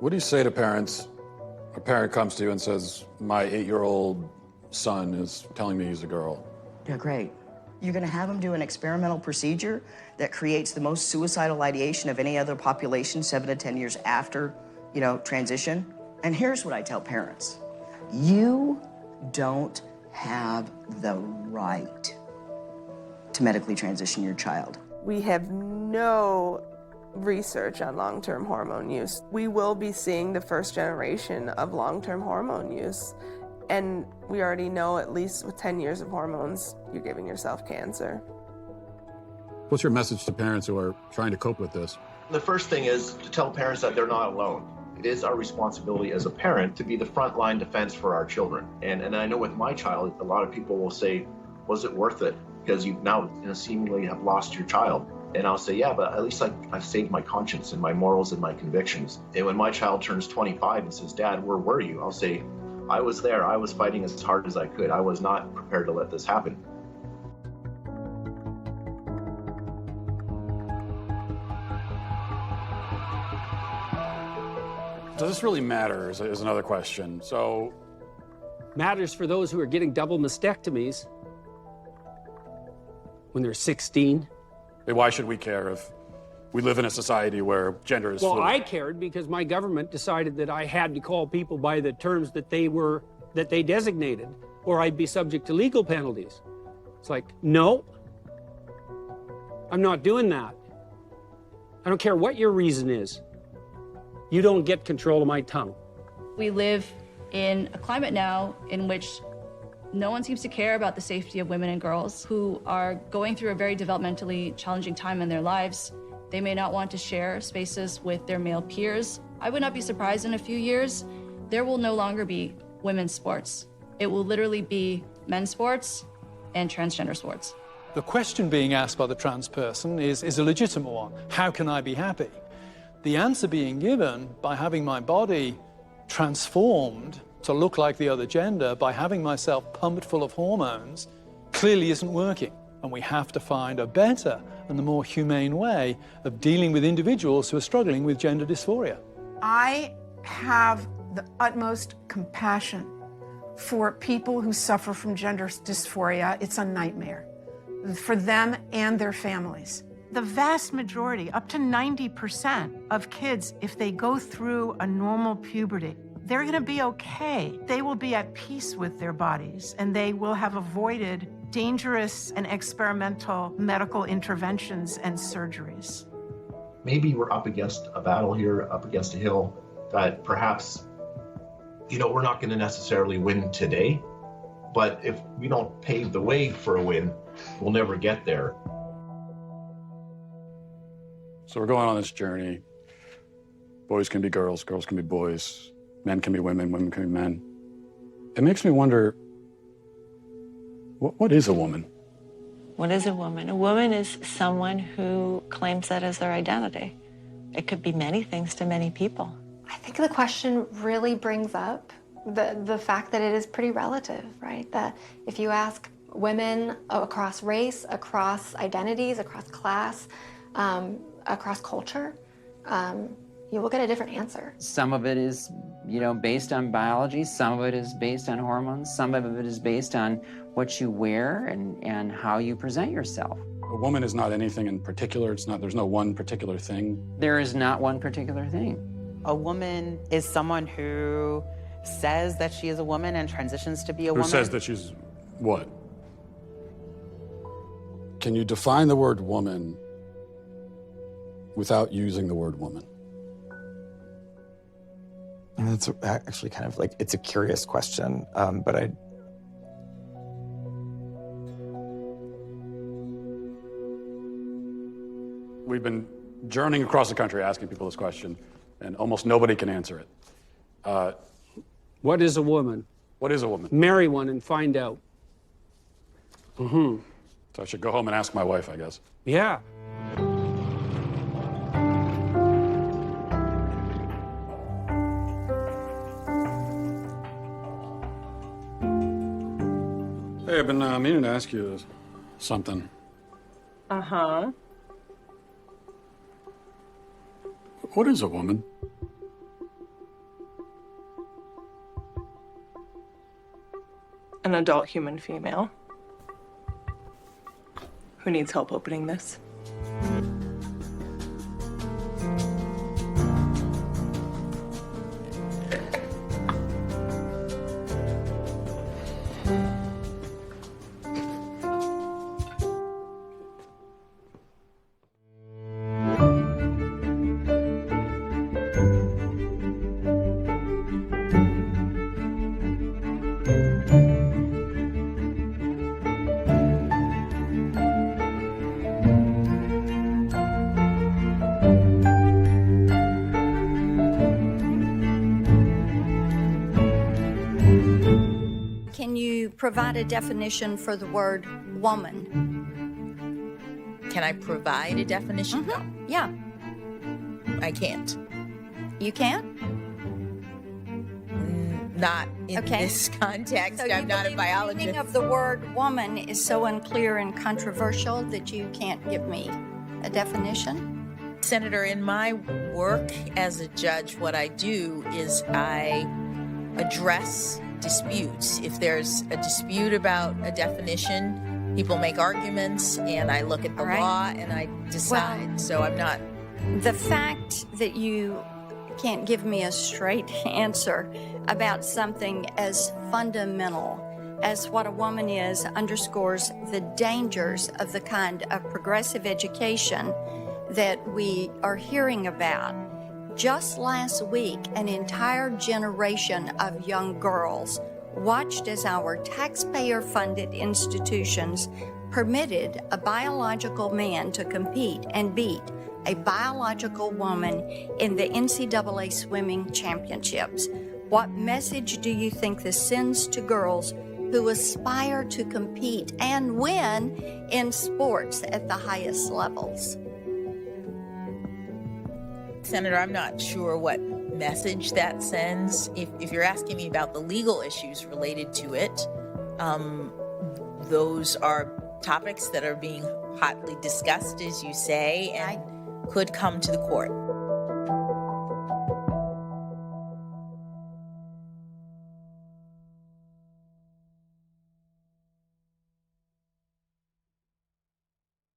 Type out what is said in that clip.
What do you say to parents? A parent comes to you and says, my 8-year-old son is telling me he's a girl. Yeah, great. You're gonna have him do an experimental procedure that creates the most suicidal ideation of any other population 7 to 10 years after, transition. And here's what I tell parents. You don't have the right to medically transition your child. We have no research on long-term hormone use. We will be seeing the first generation of long-term hormone use. And we already know, at least with 10 years of hormones, you're giving yourself cancer. What's your message to parents who are trying to cope with this? The first thing is to tell parents that they're not alone. It is our responsibility as a parent to be the frontline defense for our children. And I know with my child, a lot of people will say, was it worth it? Because you now seemingly have lost your child. And I'll say, yeah, but at least I've saved my conscience and my morals and my convictions. And when my child turns 25 and says, Dad, where were you? I'll say, I was there. I was fighting as hard as I could. I was not prepared to let this happen. Does this really matter is another question. So, matters for those who are getting double mastectomies when they're 16. Why should we care if we live in a society where gender is fluid? Well, I cared because my government decided that I had to call people by the terms that they designated, or I'd be subject to legal penalties. It's like, no, I'm not doing that. I don't care what your reason is. You don't get control of my tongue. We live in a climate now in which no one seems to care about the safety of women and girls who are going through a very developmentally challenging time in their lives. They may not want to share spaces with their male peers. I would not be surprised in a few years, there will no longer be women's sports. It will literally be men's sports and transgender sports. The question being asked by the trans person is a legitimate one. How can I be happy? The answer being given by having my body transformed to look like the other gender, by having myself pumped full of hormones, clearly isn't working. And we have to find a better and the more humane way of dealing with individuals who are struggling with gender dysphoria. I have the utmost compassion for people who suffer from gender dysphoria. It's a nightmare for them and their families. The vast majority, up to 90% of kids, if they go through a normal puberty, they're going to be okay. They will be at peace with their bodies, and they will have avoided dangerous and experimental medical interventions and surgeries. Maybe we're up against a battle here, up against a hill that perhaps, we're not going to necessarily win today, but if we don't pave the way for a win, we'll never get there. So we're going on this journey. Boys can be girls, girls can be boys, men can be women, women can be men. It makes me wonder, what is a woman? What is a woman? A woman is someone who claims that as their identity. It could be many things to many people. I think the question really brings up the fact that it is pretty relative, right? That if you ask women across race, across identities, across class, across culture, you will get a different answer. Some of it is, based on biology. Some of it is based on hormones. Some of it is based on what you wear and how you present yourself. A woman is not anything in particular. There's no one particular thing. There is not one particular thing. A woman is someone who says that she is a woman and transitions to be a woman. Who says that she's what? Can you define the word woman without using the word woman? And it's actually kind of it's a curious question, but We've been journeying across the country asking people this question, and almost nobody can answer it. What is a woman? What is a woman? Marry one and find out. So I should go home and ask my wife, I guess. Yeah. Hey, I've been meaning to ask you something. Uh-huh. What is a woman? an adult human female who needs help opening this. Can you provide a definition for the word woman? Can I provide a definition? No. Yeah. I can't. You can't? Not in this context. So I'm not a The biologist. meaning of the word woman is so unclear and controversial that you can't give me a definition? Senator, in my work as a judge, what I do is I address disputes. If there's a dispute about a definition, people make arguments, and I look at the law and I decide. So I'm not. The fact that you can't give me a straight answer about something as fundamental as what a woman is underscores the dangers of the kind of progressive education that we are hearing about. Just last week, an entire generation of young girls watched as our taxpayer-funded institutions permitted a biological man to compete and beat a biological woman in the NCAA swimming championships. What message do you think this sends to girls who aspire to compete and win in sports at the highest levels? Senator, I'm not sure what message that sends. If you're asking me about the legal issues related to it, those are topics that are being hotly discussed, as you say, and could come to the court.